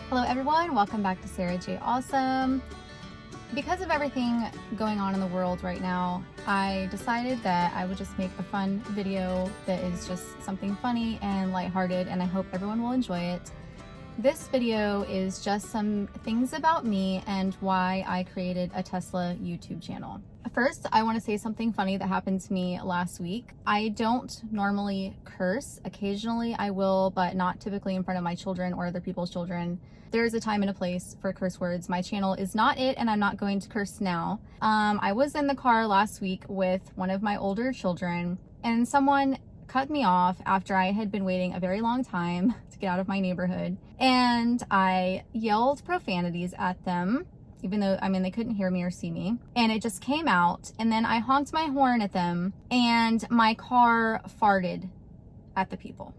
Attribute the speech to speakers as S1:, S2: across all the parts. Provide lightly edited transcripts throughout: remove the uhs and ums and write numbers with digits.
S1: Hello everyone, welcome back to Sarah J. Awesome. Because of everything going on in the world right now, I decided that I would just make a fun video that is just something funny and lighthearted, and I hope everyone will enjoy it. This video is just some things about me and why I created a Tesla YouTube channel. First, I want to say something funny that happened to me last week. I don't normally curse. Occasionally I will, but not typically in front of my children or other people's children. There's a time and a place for curse words. My channel is not it, and I'm not going to curse now. I was in the car last week with one of my older children, and someone cut me off after I had been waiting a very long time to get out of my neighborhood. And I yelled profanities at them, even though, they couldn't hear me or see me. And it just came out. And then I honked my horn at them, and my car farted at the people.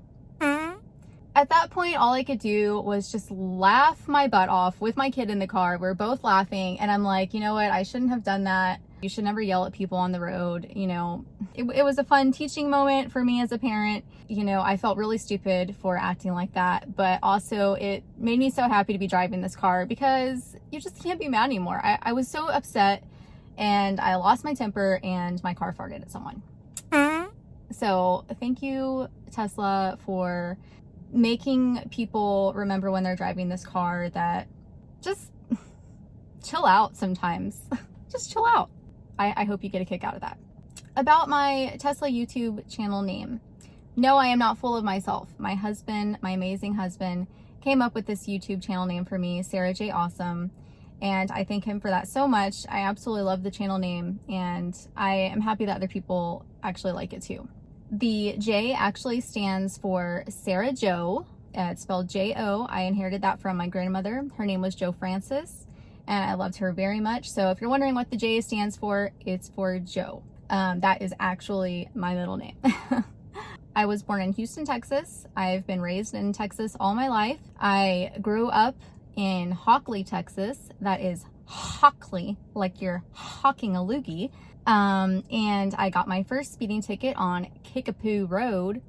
S1: At that point, all I could do was just laugh my butt off with my kid in the car. We're both laughing, and I'm like, you know what? I shouldn't have done that. You should never yell at people on the road. You know, it was a fun teaching moment for me as a parent. You know, I felt really stupid for acting like that, but also it made me so happy to be driving this car because you just can't be mad anymore. I was so upset, and I lost my temper, and my car farted at someone. So thank you, Tesla, for making people remember when they're driving this car that just chill out sometimes. Just chill out. I hope you get a kick out of that. About my Tesla YouTube channel name. No, I am not full of myself. My husband, my amazing husband, came up with this YouTube channel name for me, Sarah J. Awesome. And I thank him for that so much. I absolutely love the channel name, and I am happy that other people actually like it too. The J actually stands for Sarah Jo. It's spelled J-O. I inherited that from my grandmother. Her name was Jo Francis, and I loved her very much. So if you're wondering what the J stands for, it's for Joe. That is actually my middle name. I was born in Houston, Texas. I've been raised in Texas all my life. I grew up in Hockley, Texas. That is Hockley, like you're hawking a loogie. And I got my first speeding ticket on Kickapoo Road.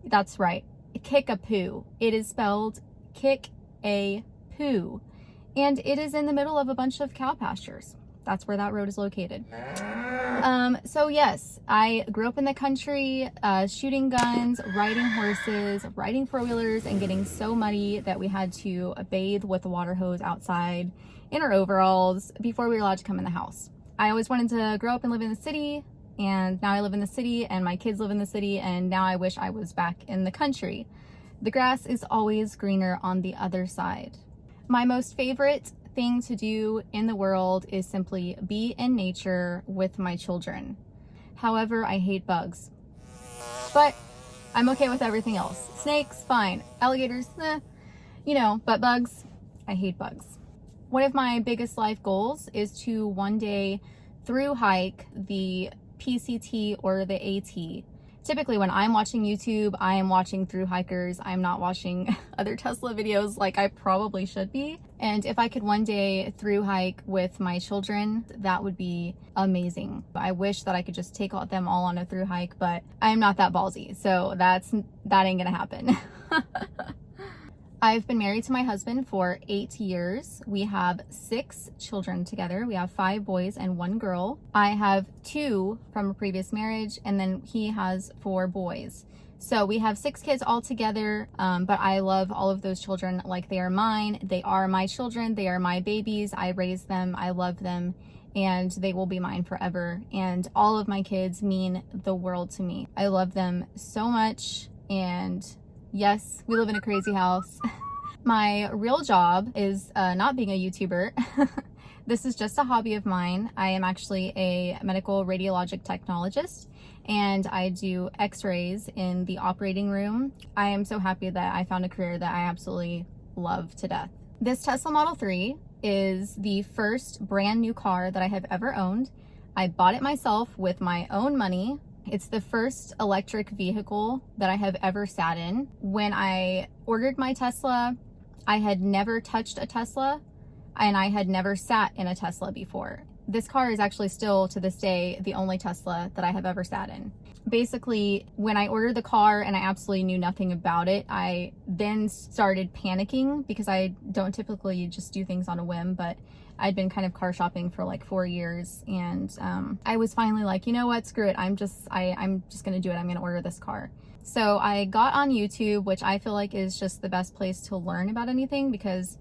S1: That's right, Kickapoo. It is spelled Kick-a-poo. And it is in the middle of a bunch of cow pastures. That's where that road is located. So yes, I grew up in the country, shooting guns, riding horses, riding four-wheelers, and getting so muddy that we had to bathe with a water hose outside in our overalls before we were allowed to come in the house. I always wanted to grow up and live in the city, and now I live in the city, and my kids live in the city, and now I wish I was back in the country. The grass is always greener on the other side. My most favorite thing to do in the world is simply be in nature with my children. However, I hate bugs. But I'm okay with everything else. Snakes, fine. Alligators, you know, but bugs, I hate bugs. One of my biggest life goals is to one day through hike the PCT or the AT. Typically when I'm watching YouTube, I am watching through hikers. I'm not watching other Tesla videos like I probably should be. And if I could one day through hike with my children, that would be amazing. I wish that I could just take them all on a through hike, but I'm not that ballsy. So that ain't gonna happen. I've been married to my husband for 8 years. We have 6 children together. We have 5 boys and 1 girl. I have 2 from a previous marriage, and then he has 4 boys. So we have 6 kids all together, but I love all of those children like they are mine. They are my children. They are my babies. I raised them. I love them, and they will be mine forever. And all of my kids mean the world to me. I love them so much, and yes, we live in a crazy house. My real job is not being a YouTuber. This is just a hobby of mine. I am actually a medical radiologic technologist, and I do x-rays in the operating room. I am so happy that I found a career that I absolutely love to death. This Tesla Model 3 is the first brand new car that I have ever owned. I bought it myself with my own money. It's the first electric vehicle that I have ever sat in. When I ordered my Tesla, I had never touched a Tesla, and I had never sat in a Tesla before. this car is actually still to this day the only Tesla that I have ever sat in. Basically, when I ordered the car and I absolutely knew nothing about it, I then started panicking because I don't typically just do things on a whim, but I'd been kind of car shopping for like 4 years, and I was finally like, you know what, screw it, I'm just gonna do it. I'm gonna order this car. So I got on YouTube, which I feel like is just the best place to learn about anything, because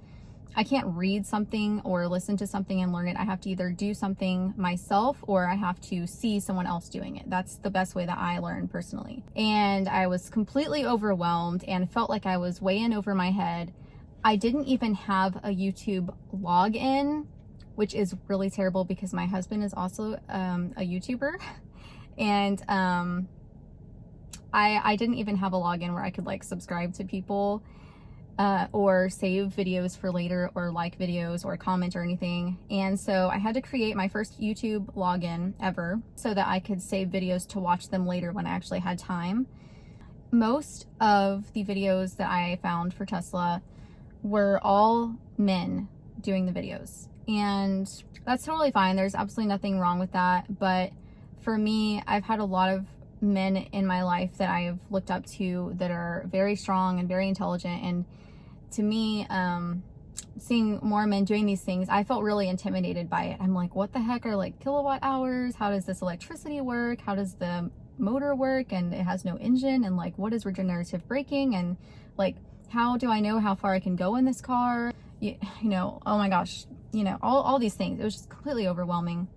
S1: I can't read something or listen to something and learn it. I have to either do something myself or I have to see someone else doing it. That's the best way that I learn personally. And I was completely overwhelmed and felt like I was way in over my head. I didn't even have a YouTube login, which is really terrible because my husband is also a YouTuber. And I didn't even have a login where I could like subscribe to people or save videos for later, or like videos or comment or anything. And so I had to create my first YouTube login ever so that I could save videos to watch them later when I actually had time. Most of the videos that I found for Tesla were all men doing the videos, and that's totally fine. There's absolutely nothing wrong with that. But for me, I've had a lot of men in my life that I have looked up to that are very strong and very intelligent, and to me, seeing more men doing these things, I felt really intimidated by it. I'm like, what the heck are like kilowatt hours? How does this electricity work? How does the motor work? And it has no engine. And like, what is regenerative braking? And like, how do I know how far I can go in this car? You know, oh my gosh, you know, all these things. It was just completely overwhelming.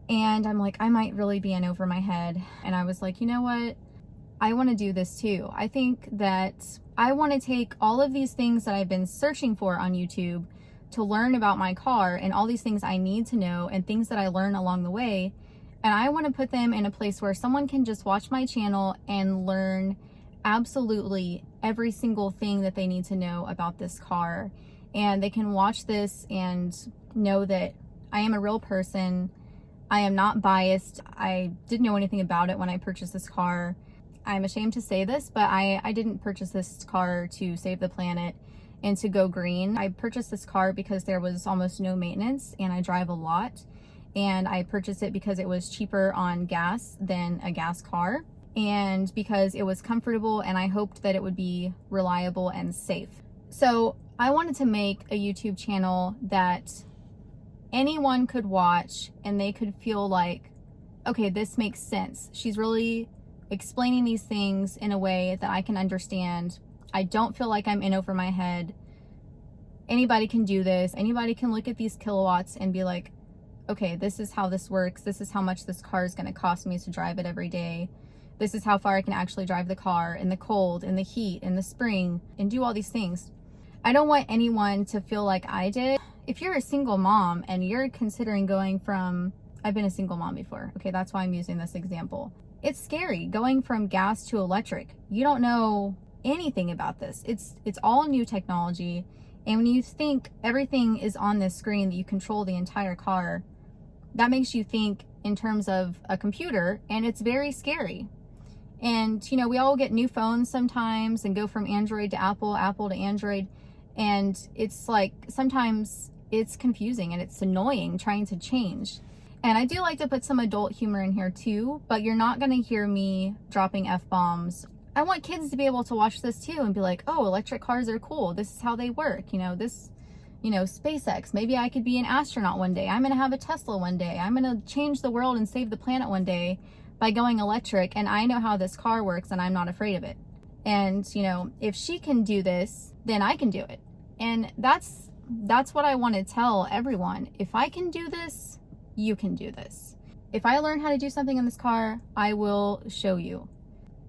S1: And I'm like, I might really be in over my head. And I was like, you know what? I want to do this too. I think that I want to take all of these things that I've been searching for on YouTube to learn about my car, and all these things I need to know and things that I learn along the way, and I want to put them in a place where someone can just watch my channel and learn absolutely every single thing that they need to know about this car. And they can watch this and know that I am a real person. I am not biased. I didn't know anything about it when I purchased this car. I'm ashamed to say this, but I didn't purchase this car to save the planet and to go green. I purchased this car because there was almost no maintenance and I drive a lot. And I purchased it because it was cheaper on gas than a gas car, and because it was comfortable, and I hoped that it would be reliable and safe. So I wanted to make a YouTube channel that anyone could watch and they could feel like, okay, this makes sense. She's really explaining these things in a way that I can understand. I don't feel like I'm in over my head. Anybody can do this. Anybody can look at these kilowatts and be like, okay, this is how this works. This is how much this car is going to cost me to drive it every day. This is how far I can actually drive the car in the cold, in the heat, in the spring, and do all these things. I don't want anyone to feel like I did. If you're a single mom and you're considering going from, I've been a single mom before. Okay, that's why I'm using this example. It's scary going from gas to electric. You don't know anything about this. It's all new technology. And when you think everything is on this screen, that you control the entire car, that makes you think in terms of a computer, and it's very scary. And, you know, we all get new phones sometimes and go from Android to Apple, Apple to Android. And it's like, sometimes it's confusing and it's annoying trying to change. And I do like to put some adult humor in here too, but you're not going to hear me dropping F-bombs. I want kids to be able to watch this too and be like, oh, electric cars are cool. This is how they work. You know, SpaceX, maybe I could be an astronaut one day. I'm going to have a Tesla one day. I'm going to change the world and save the planet one day by going electric. And I know how this car works and I'm not afraid of it. And, you know, if she can do this, then I can do it. And that's what I want to tell everyone. If I can do this, you can do this. If I learn how to do something in this car, I will show you.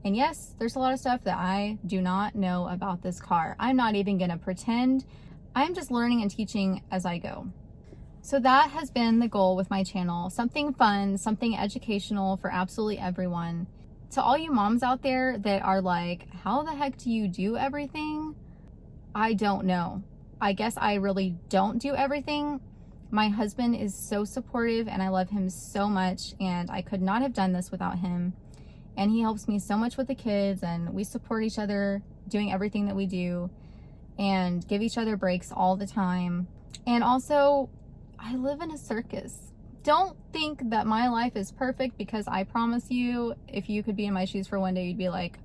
S1: And yes, there's a lot of stuff that I do not know about this car. I'm not even going to pretend. I'm just learning and teaching as I go. So that has been the goal with my channel. Something fun, something educational for absolutely everyone. To all you moms out there that are like, how the heck do you do everything? I don't know. I guess I really don't do everything. My husband is so supportive and I love him so much, and I could not have done this without him. And he helps me so much with the kids, and we support each other doing everything that we do and give each other breaks all the time. And also, I live in a circus. don't think that my life is perfect, because I promise you, if you could be in my shoes for one day, you'd be like,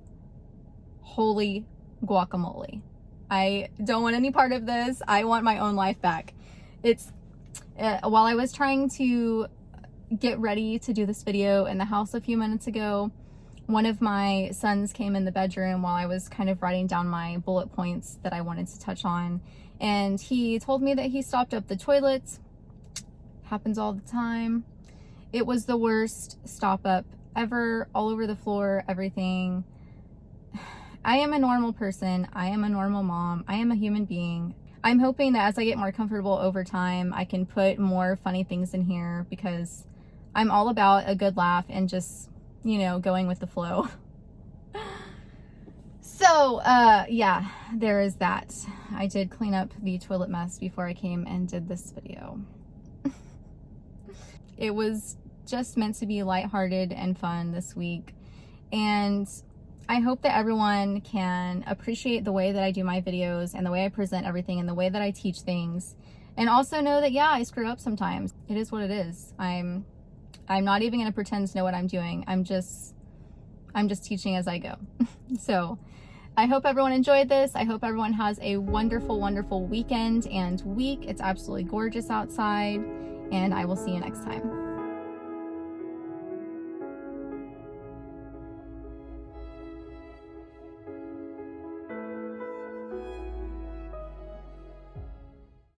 S1: holy guacamole. I don't want any part of this. I want my own life back. It's while I was trying to get ready to do this video in the house a few minutes ago, one of my sons came in the bedroom while I was kind of writing down my bullet points that I wanted to touch on, and he told me that he stopped up the toilet. Happens all the time. It was the worst stop up ever, all over the floor, everything. I am a normal person. I am a normal mom. I am a human being. I'm hoping that as I get more comfortable over time, I can put more funny things in here, because I'm all about a good laugh and just, you know, going with the flow. So, yeah, there is that. I did clean up the toilet mess before I came and did this video. It was just meant to be lighthearted and fun this week. And I hope that everyone can appreciate the way that I do my videos and the way I present everything and the way that I teach things. And also know that, yeah, I screw up sometimes. It is what it is. I'm not even gonna pretend to know what I'm doing. I'm just teaching as I go. So I hope everyone enjoyed this. I hope everyone has a wonderful, wonderful weekend and week. It's absolutely gorgeous outside, and I will see you next time.